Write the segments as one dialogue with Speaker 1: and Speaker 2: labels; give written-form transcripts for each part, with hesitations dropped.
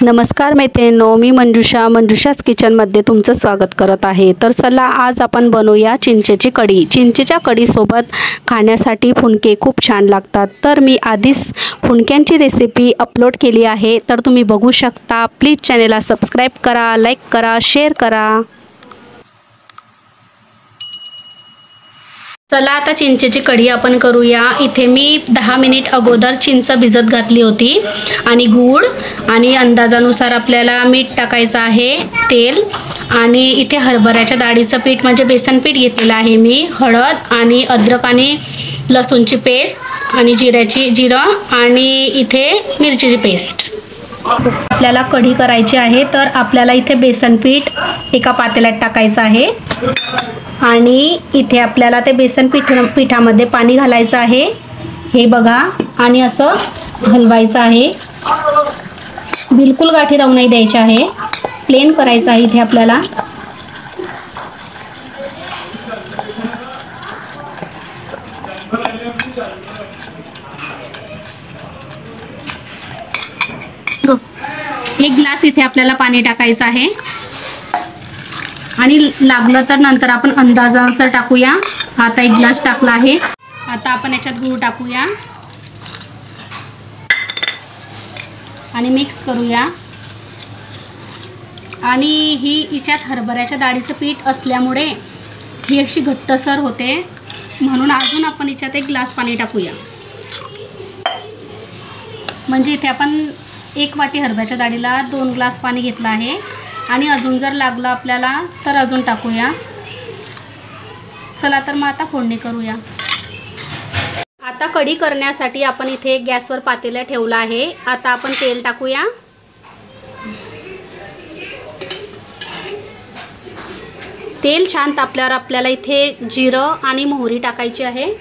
Speaker 1: नमस्कार मैत्रिणींनो, मी मंजुषाच किचनमध्ये तुमचं स्वागत करत आहे। तर चला आज आपण बनवूया चिंचेची कढी। चिंचेच्या कढीसोबत खाण्यासाठी फुनके खूप छान लागतात। तर मी आधीच फुनक्यांची रेसिपी अपलोड केली आहे, तर तुम्ही बघू शकता। प्लीज चॅनलला सबस्क्राइब करा, लाईक करा, शेअर करा। चला आता चिंचेची कढी आपण करूया। इथे मी 10 मिनिट अगोदर चिंच भिजत घातली होती आणि गूळ आणि अंदाजानुसार आपल्याला मीठ टाकायचं आहे, तेल आणि इथे हरभऱ्याच्या डाळीचं पीठ म्हणजे बेसन पीठ घेतलेलं आहे मी, हळद आणि अद्रक आणि लसूणची पेस्ट आणि जिरं आणि इथे मिरचीची पेस्ट। आपल्याला कढी करायची आहे, तर आपल्याला इथे बेसन पीठ एका पातेल्यात टाकायचं आहे आणि इथे आपल्याला ते बेसन पिठामध्ये पाणी घालायचं आहे, हे बघा, आणि असं हलवायचं आहे। बिलकुल गाठी राहू नाही द्यायच्या आहे, प्लेन करायचं आहे इथे आपल्याला। एक ग्लास इथे आपल्याला पाणी टाकायचं आहे आणि लागलं तर नंतर आपण अंदाजानुसार टाकूया। आता एक ग्लास टाकला आहे। आता आपण याच्यात गूळ टाकूया आणि मिक्स करूया। आणि ही याच्यात हरभऱ्याच्या डाळीचं पीठ असल्यामुळे ही अशी घट्टसर होते, म्हणून अजून आपण याच्यात एक ग्लास पाणी टाकूया। म्हणजे इथे आपण 1 वाटी हरभऱ्याच्या डाळीला 2 ग्लास पाणी घेतलं आहे आणि अजून जर लागलं आपल्याला तर अजून टाकूया। चला तर मग आता फोडणी करूया। आता कढी करण्यासाठी आपण इथे गॅसवर पातेलं ठेवलं आहे। आता आपण तेल टाकूया। तेल छान तापल्यावर आपल्याला इथे जिरं आणि मोहरी टाकायची आहे।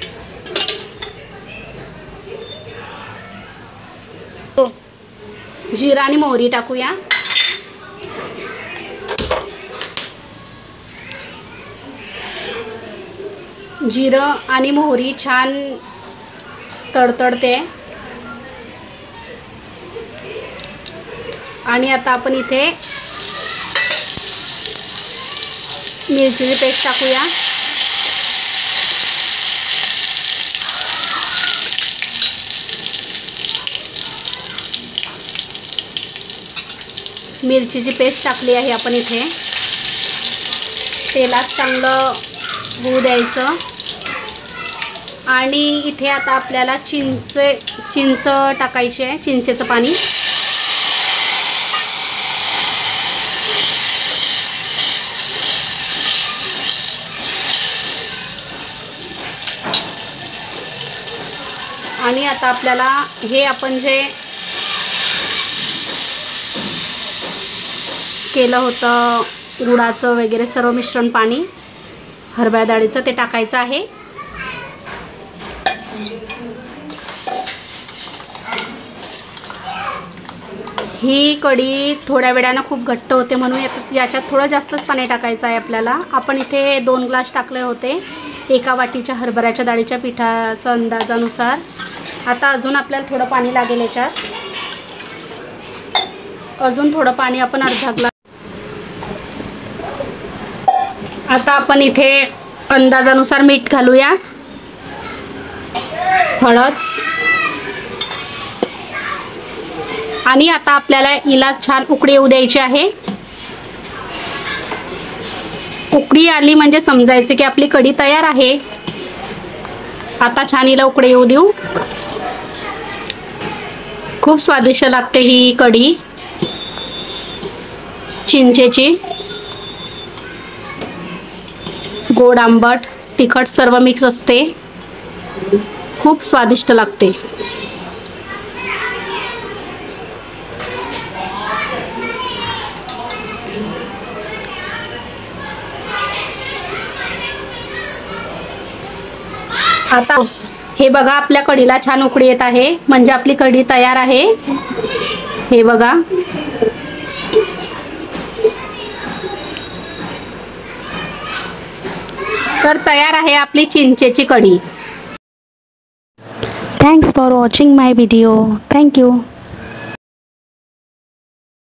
Speaker 1: जिरं आणि मोहरी टाकूया। जिरं आणि मोहरी छान तडतडते आणि आता आपण इथे मिरचीची पेस्ट टाकूया। मिरचीची पेस्ट टाकली आहे आपण इथे। तेलात चांगलं होऊ द्यायचं आणि इथे आता आपल्याला चिंच टाकायची आहे, चिंचेचं पाणी। आणि आता आपल्याला हे आपण जे केलं होतं गुळाचं वगैरे सर्व मिश्रण पाणी हरभरा डाळीचं ते टाकायचं आहे। ही कढी थोड्या वेळानं खूप घट्ट होते, म्हणून याच्यात थोडं जास्तच पाणी टाकायचं आहे आपल्याला। आपण इथे 2 ग्लास टाकले होते 1 वाटीच्या हरभऱ्याच्या डाळीच्या पिठाच्या अंदाजानुसार। आता अजून आपल्याला थोडं पाणी लागेल याच्यात, अजून थोडं पाणी आपण अर्धा ग्लास। आता आपण इथे अंदाजानुसार मीठ घालूया, हळद, आणि आता आपल्याला हिला छान उकळी येऊ द्यायची आहे। उकळी आली म्हणजे समजायचं की आपली कढी तयार आहे। आता छान हिला उकळी येऊ देऊ। खूप स्वादिष्ट लागते ही कढी चिंचेची। गोड आंबट तिखट सर्व मिक्स असते, खूप स्वादिष्ट लागते। आता हे बघा, आपल्या कढीला छान उकळी येत आहे, म्हणजे आपली कढी तयार आहे। हे बघा, तर तयार आहे आपली चिंचेची कढी।
Speaker 2: Thanks for watching my video. Thank you.